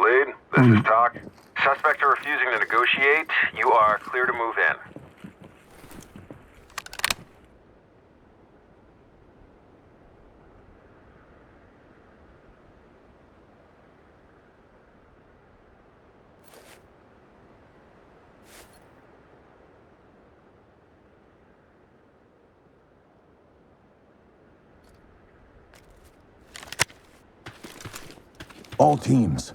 Lead, this is Doc. Suspects are refusing to negotiate. You are clear to move in. All teams.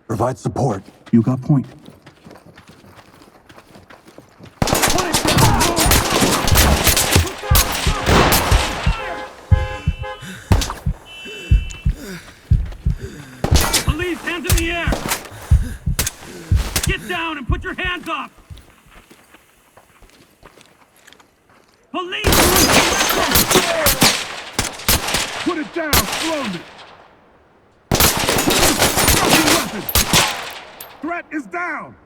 Provide support. You got point. Police, hands in the air! Get down and put your hands up! Police! Put it down, slowly! Threat is down!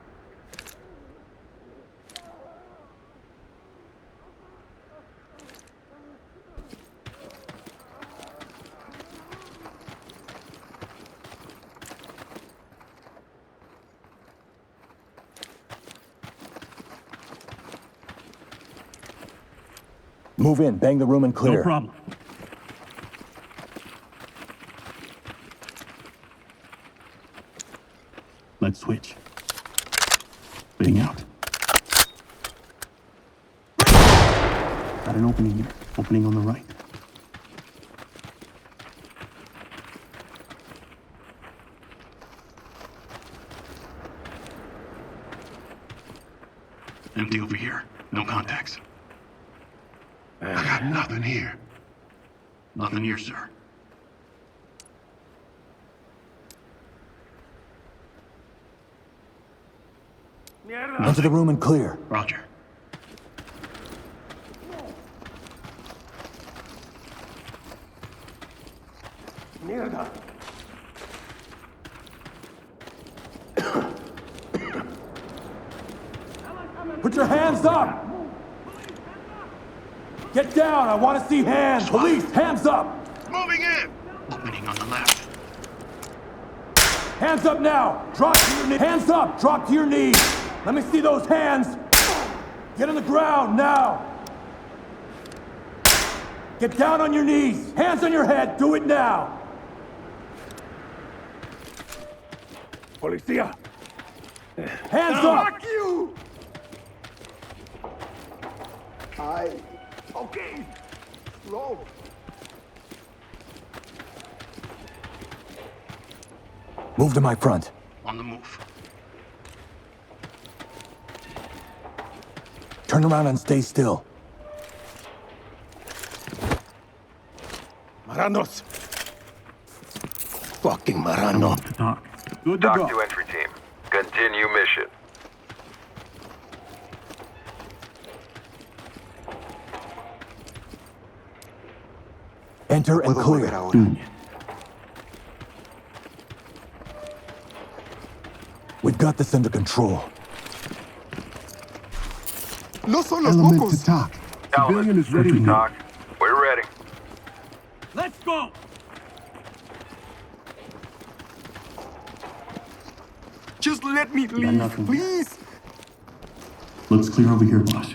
Move in, bang the room and clear. No problem. Let's switch. Waiting out. Got an opening here. Opening on the right. Empty over here. No contacts. I got nothing here. Nothing here, sir. Enter the room and clear. Roger. Put your hands up! Get down! I want to see hands! Police, hands up! Moving in! Opening on the left. Hands up now! Drop to your knees! Hands up! Drop to your knees! Let me see those hands! Get on the ground, now! Get down on your knees! Hands on your head! Do it now! Policia! Hands up! Fuck you! Okay. Slow. Move to my front. On the move. Turn around and stay still. Maranos. Fucking Marano. Doc. Good to Doc go. to entry team. Continue mission. Enter and clear. Doing it. We've got this under control. No son los Element locos. to talk. Civilian is ready to go. Doc, we're ready. Let's go! Just let me leave, nothing. please. Looks clear over here, boss.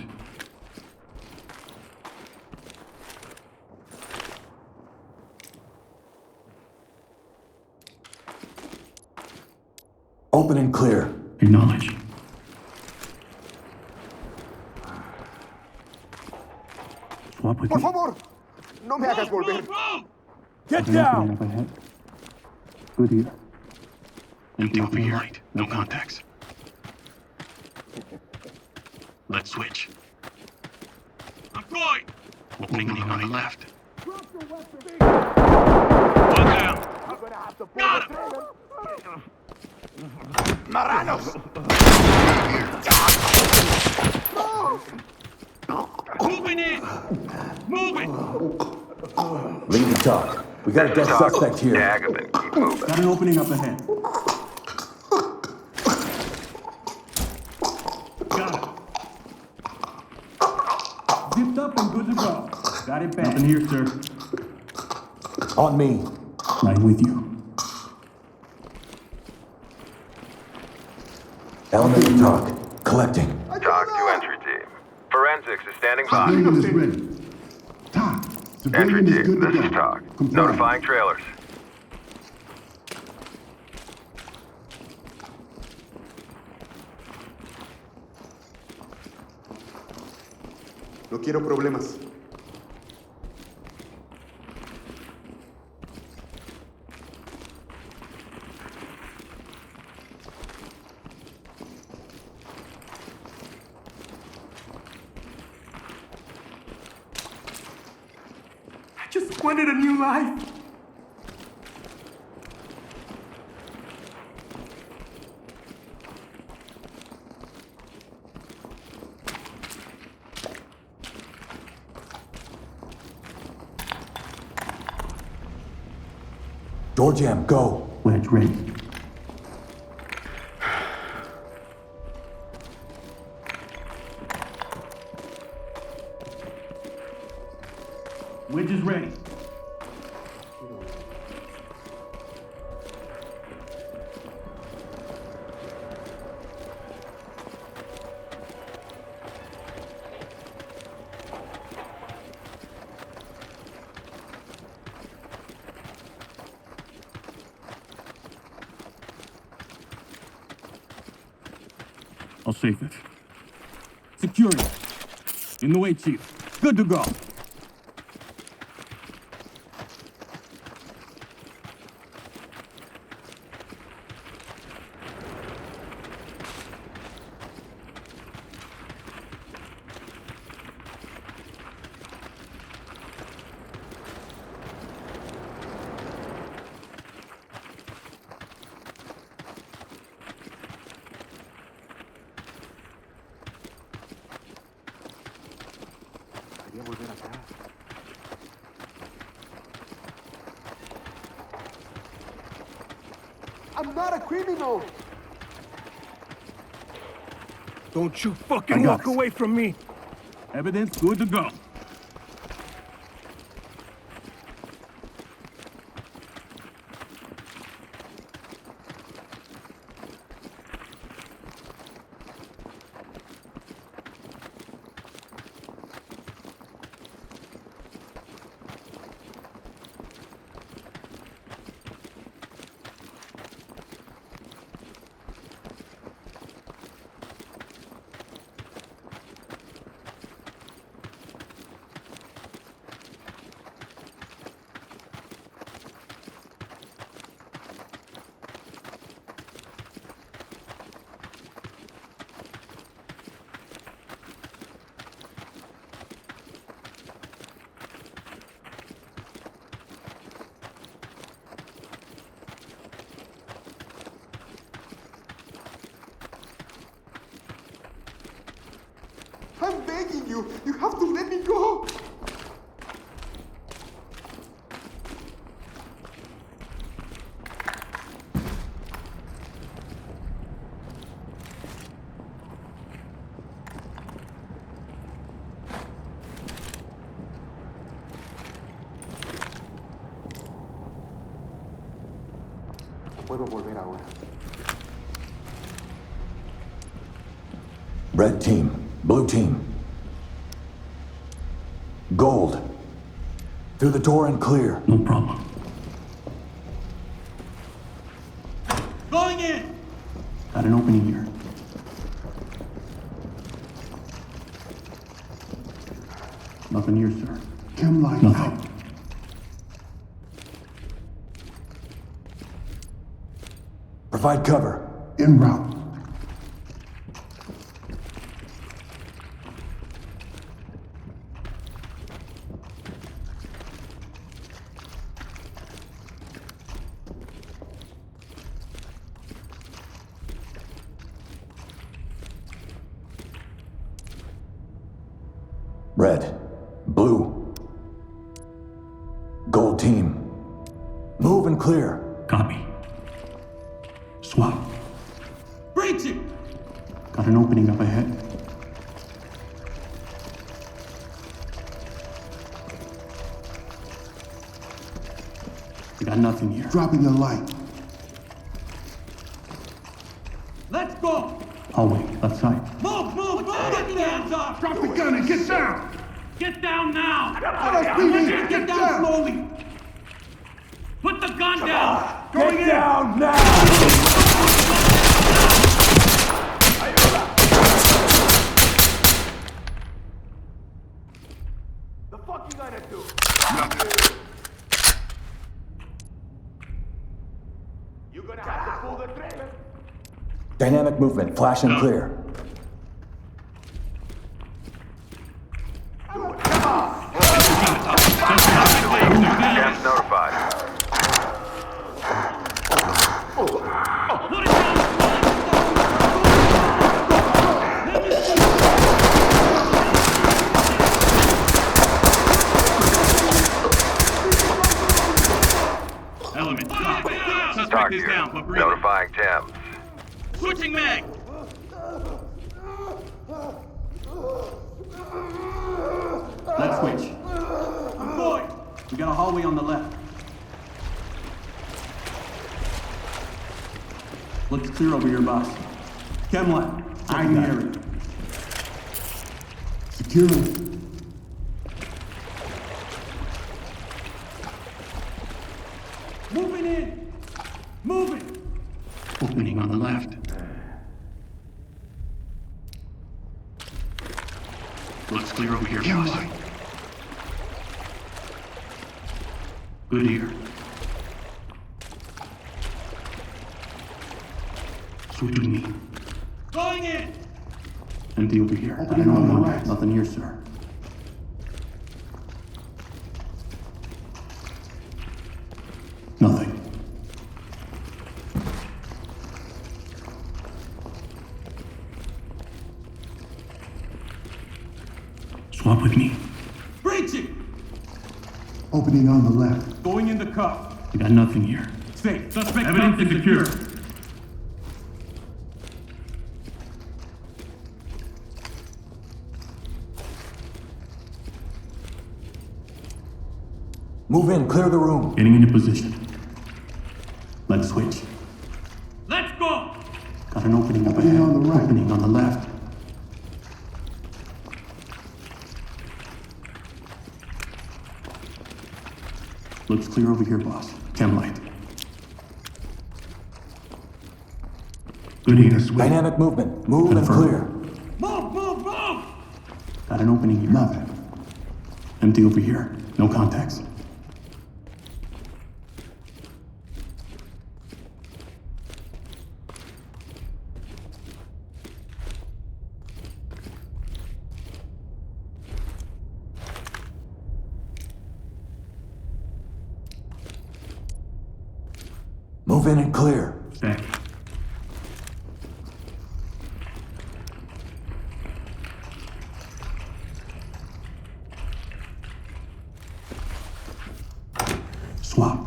Open and clear. Acknowledge. Swap with Por me. favor, no me hagas volver. Get Nothing opening down! up ahead. Good here. Empty over here. Light. No contacts. Let's switch. I'm going! Opening on the left. One down. Got him! Marranos! Moving in! Moving! Lead the talk. We got a dead suspect here. Daggerman, keep moving. Got an opening up ahead. Got him. Zipped up and good to go. Got it back. Nothing here, sir. On me. Right with you. Elevator talk. Collecting. Talk to entry team. Forensics is standing by. Civilian is ready. Talk. Entry Civilian is team, good to this go. is Talk. Confirmed. Notifying trailers. No quiero problemas. I just wanted a new life. Door jam, go. Wedge ready. Wedge is ready. I'll safe it. Security. In the way, Chief. Good to go. Quería volver atrás. I'm not a criminal. Don't you fucking walk away from me. Evidence good to go. I'm begging you. You have to let me go. No puedo volver ahora. Red team. Blue team. Gold. Through the door and clear. No problem. Going in! Got an opening here. Nothing here, sir. Chem light Nothing. out. Provide cover. En route. Red. Blue. Gold team. Move and clear. Copy. Swap. Breach it! Got an opening up ahead. We got nothing here. Dropping the light. Let's go! Hallway, left side. Move! Get your hands off! Drop the gun and get down! Get down now! LSPD, Get down slowly! Put the gun down! Get down now! The fuck you gonna do? You gonna have to pull the trigger. Dynamic movement. Flash and clear. Gas notified. Put it down! Element. Talk Suspect to is you. down, but breathing. Notifying Thames. Switching mag! Let's switch. I'm going! We got a hallway on the left. Looks clear over here, boss. Chem lab. I Checking the got it. area. Security. Moving in! Moving! Opening on the left. Looks clear over here, Chem boss. light. Good here. Switch with me. Going in! Empty over here. Opening on the contact. right. Nothing here, sir. Nothing. Swap with me. Breach it! Opening on the left. Going into cuff. We got nothing here. Safe. Suspect Evidence cuffed and secure. Move in. Clear the room. Getting into position. Let's switch. Let's go! Got an opening up Opening ahead. on the right. Opening on the left. Looks clear over here, boss. Chem light. Good Need here. a switch. Dynamic movement. Move and Confirm. clear. Move! Got an opening here. Nothing. Empty over here. No contacts. Move in and clear. Stay. Swap.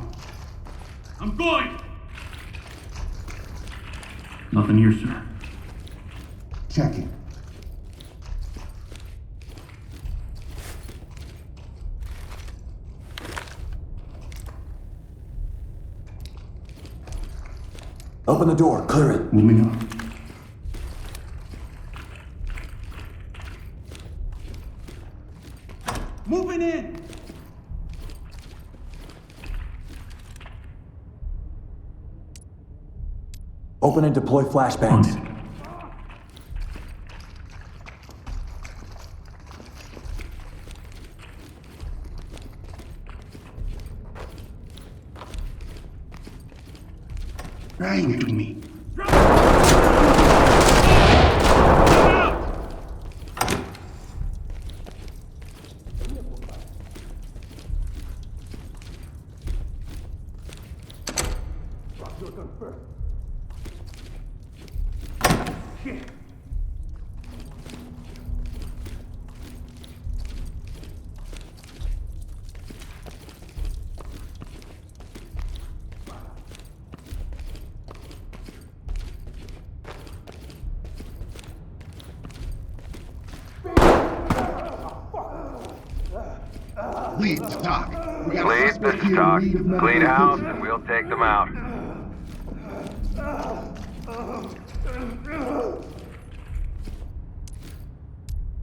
I'm going! Nothing here, sir. Checking. Open the door. Clear it. Moving up. Moving in! Open and deploy On flashbangs. it. Bang it with me. Drop your gun first. Shit. Lead to Doc. We got a Lead, suspect this is here Doc. in need of medical Clean house attention. and we'll take them out.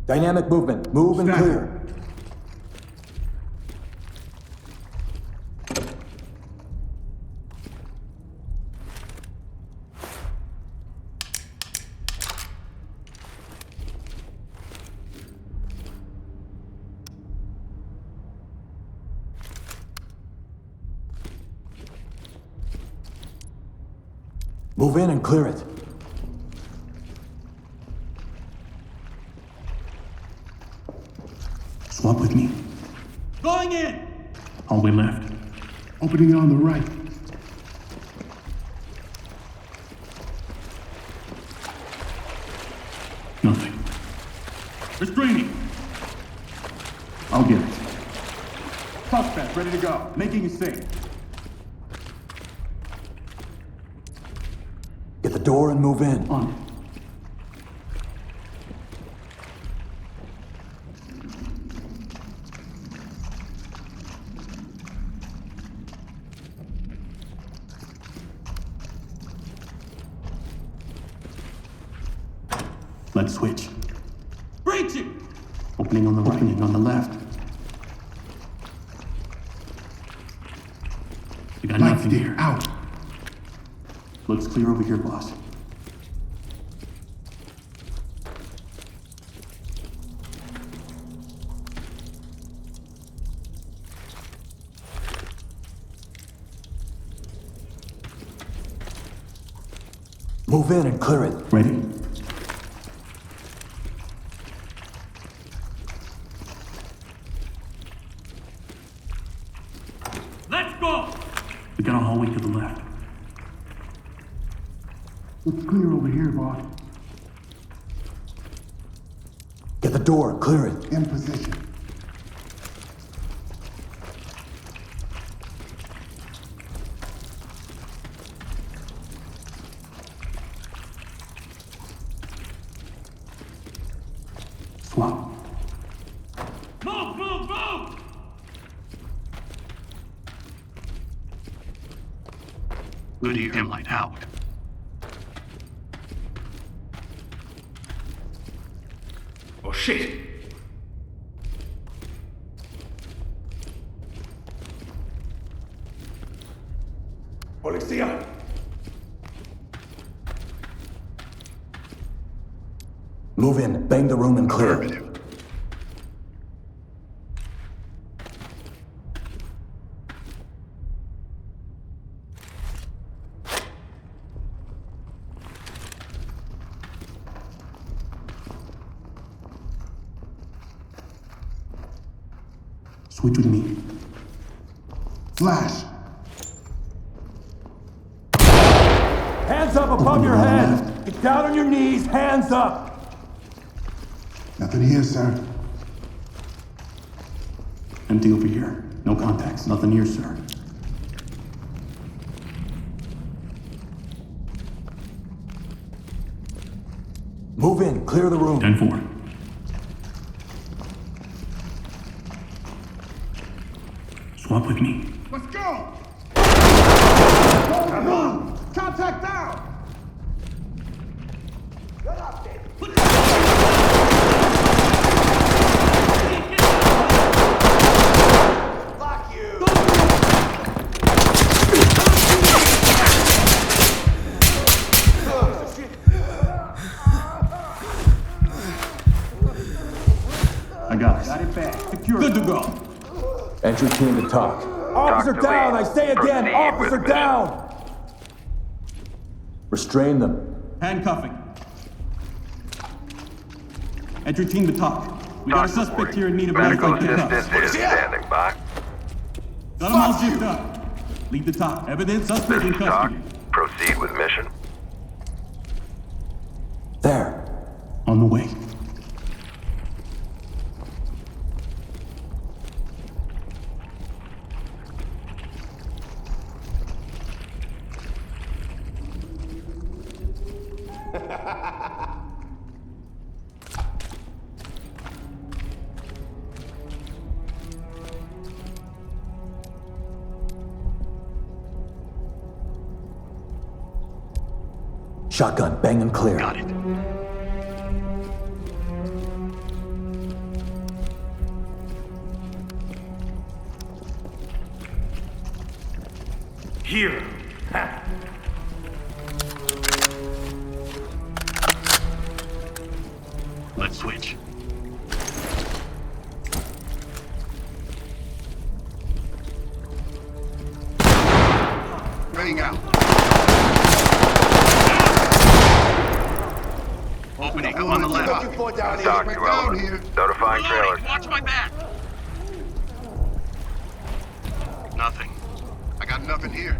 Dynamic movement. Move and Stacker. clear. Move in and clear it. Swap with me. Going in! Hallway left. Opening on the right. Nothing. Restraining! I'll get it. Suspect ready to go. Making it safe. Get the door and move in. On it. Let's switch. Breaching! Opening on the right. Opening on the left. We got Lights nothing there. here. Out. Looks clear over here, boss. Move in and clear it. Ready? Let's go! We got a hallway to the left. It's clear over here, boss. Get the door, clear it. In position. Swap. Move, move, move! Good ear. Dim light out. Oh shit! Policia! Move in, bang the room and clear it. Affirmative. Switch with me. Flash. Hands up above your head. Get down on your knees, hands up. Nothing here, sir. Empty over here. No contacts. Nothing here, sir. Move in, clear the room. 10-4. Swap with me. Let's go! Go! Contact down! Fuck you! I got it. Got it back. Secure. Good to go. Entry team to talk. Officer to down, lead. I say again, Proceed officer with mission. down! Restrain them. Handcuffing. Entry team to talk. We got a suspect here in need of Medical medical pickups. assistance is standing by. Got them all zipped up. Lead the talk. Evidence, This suspect in is Doc. custody. Proceed with mission. There. On the way. Shotgun, bang and clear. Got it. Here. Let's switch. Bang out. Opening up on the left. Doc to Elmer. Notifying trailers. Watch my back. Nothing. I got nothing here.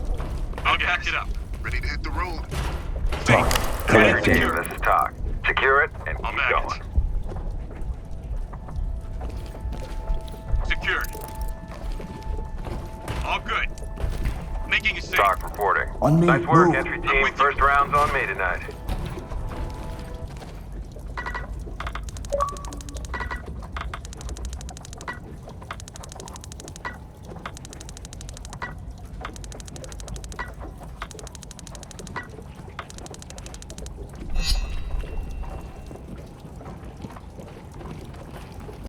I'll pack it up. Ready to hit the road. Talk. Entry Correct. team, this is Doc. Secure it and I'll keep bag going. it. Secured. All good. Making a safe. Doc reporting. On me, Nice work, move. entry I'm team. with you. First round's on me tonight.